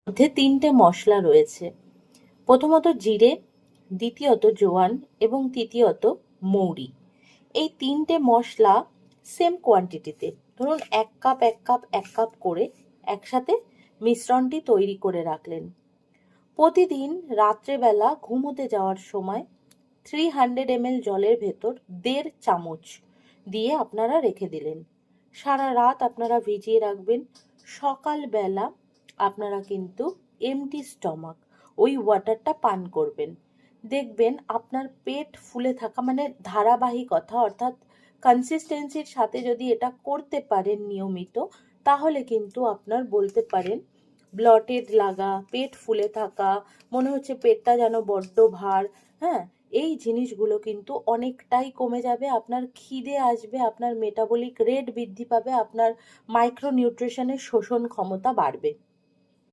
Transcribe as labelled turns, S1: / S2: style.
S1: মধ্যে তিনটে মশলা রয়েছে। প্রথমত জিরে, দ্বিতীয়ত জোয়ান এবং তৃতীয়ত মৌরি। এই তিনটে মশলা সেম কোয়ান্টিটিতে, ধরুন এক কাপ এক কাপ এক কাপ করে একসাথে মিশ্রণটি তৈরি করে রাখলেন। প্রতিদিন রাত্রেবেলা ঘুমোতে যাওয়ার সময় 300 ml জলের ভেতর 1.5 চামচ দিয়ে আপনারা রেখে দিলেন। সারা রাত আপনারা ভিজিয়ে রাখবেন। সকালবেলা আপনারা কিন্তু এমটি স্টমাক ওই ওয়াটারটা পান করবেন। দেখবেন আপনার পেট ফুলে থাকা, মানে ধারাবাহিকতা অর্থাৎ কনসিস্টেন্সির সাথে যদি এটা করতে পারেন নিয়মিত, তাহলে কিন্তু আপনার বলতে পারেন ব্লটেড লাগা, পেট ফুলে থাকা, মনে হচ্ছে পেটটা যেন বড্ড ভার, হ্যাঁ, এই জিনিসগুলো কিন্তু অনেকটাই কমে যাবে। আপনার খিদে আসবে, আপনার মেটাবলিক রেট বৃদ্ধি পাবে, আপনার মাইক্রোনিউট্রিশনের শোষণ ক্ষমতা বাড়বে।